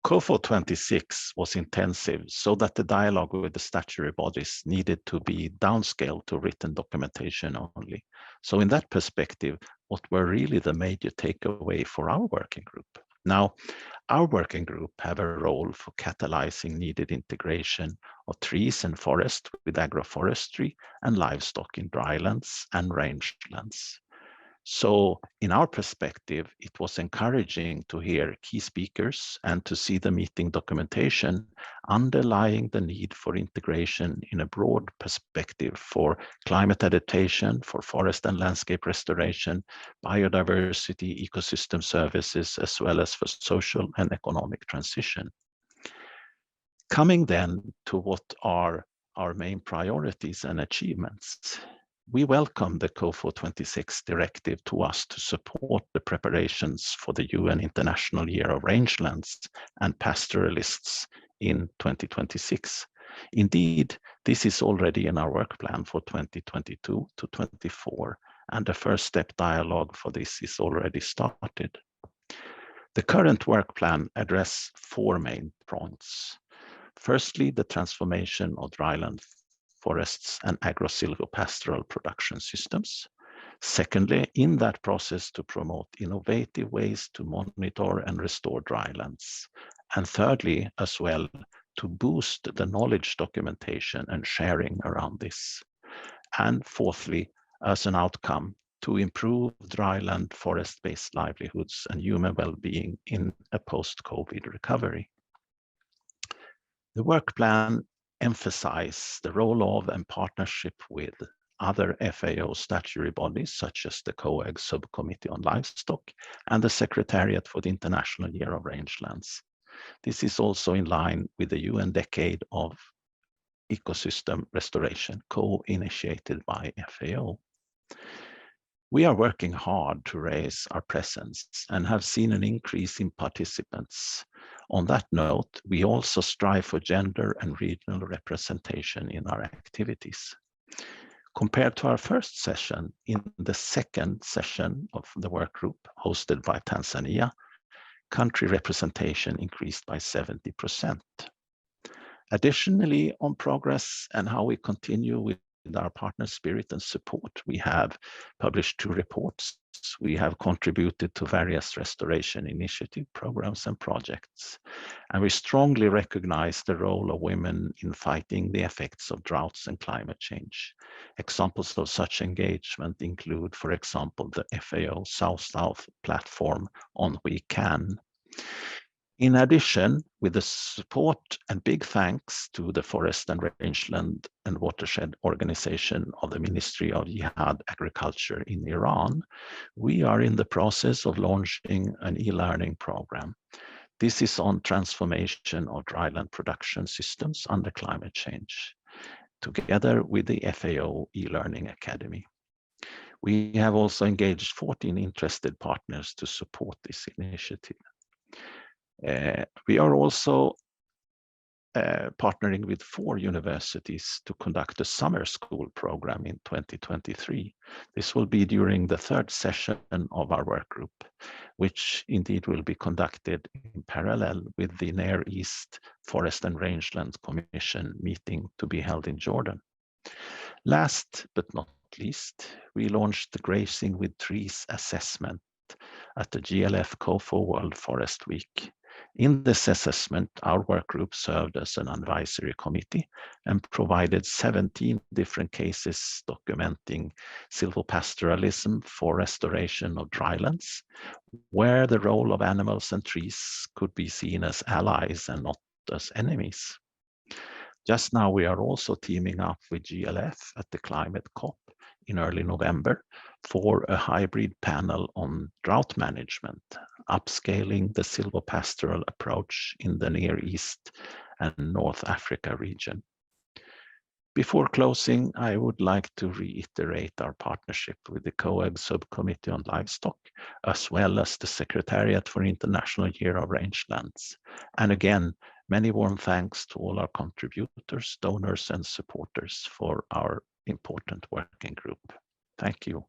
COFO 26 was intensive, so that the dialogue with the statutory bodies needed to be downscaled to written documentation only. So in that perspective, what were really the major takeaway for our working group? Now, our working group have a role for catalyzing needed integration of trees and forest with agroforestry and livestock in drylands and rangelands. So in our perspective, it was encouraging to hear key speakers and to see the meeting documentation underlying the need for integration in a broad perspective for climate adaptation, for forest and landscape restoration, biodiversity, ecosystem services, as well as for social and economic transition. Coming then to what are our main priorities and achievements. We welcome the COFO 26 directive to us to support the preparations for the UN International Year of Rangelands and Pastoralists in 2026. Indeed, this is already in our work plan for 2022 to 24, and the first step dialogue for this is already started. The current work plan addresses 4 main points. Firstly, the transformation of dryland forests and agro-silvopastoral production systems. Secondly, in that process to promote innovative ways to monitor and restore drylands. And thirdly, as well, to boost the knowledge documentation and sharing around this. And fourthly, as an outcome, to improve dryland forest-based livelihoods and human well-being in a post-COVID recovery. The work plan emphasizes the role of and partnership with other FAO statutory bodies, such as the COAG Subcommittee on Livestock and the Secretariat for the International Year of Rangelands. This is also in line with the UN Decade of Ecosystem Restoration, co-initiated by FAO. We are working hard to raise our presence and have seen an increase in participants. On that note, we also strive for gender and regional representation in our activities. Compared to our first session, in the second session of the work group hosted by Tanzania, country representation increased by 70%. Additionally, on progress and how we continue with our partner spirit and support, we have published 2 reports. We have contributed to various restoration initiative programs and projects. And we strongly recognize the role of women in fighting the effects of droughts and climate change. Examples of such engagement include, for example, the FAO South-South platform on We Can. In addition, with the support and big thanks to the Forest and Rangeland and Watershed Organization of the Ministry of Jihad Agriculture in Iran, we are in the process of launching an e-learning program. This is on transformation of dryland production systems under climate change, together with the FAO e-learning academy. We have also engaged 14 interested partners to support this initiative. We are also partnering with 4 universities to conduct a summer school program in 2023. This will be during the 3rd session of our work group, which indeed will be conducted in parallel with the Near East Forest and Rangeland Commission meeting to be held in Jordan. Last but not least, we launched the Grazing with Trees assessment at the GLF COFO World Forest Week. In this assessment, our work group served as an advisory committee and provided 17 different cases documenting silvopastoralism for restoration of drylands, where the role of animals and trees could be seen as allies and not as enemies. Just now, we are also teaming up with GLF at the Climate COP in early November for a hybrid panel on drought management, upscaling the silvopastoral approach in the Near East and North Africa region. Before closing, I would like to reiterate our partnership with the COAG Subcommittee on Livestock, as well as the Secretariat for International Year of Rangelands. And again, many warm thanks to all our contributors, donors, and supporters for our important working group. Thank you.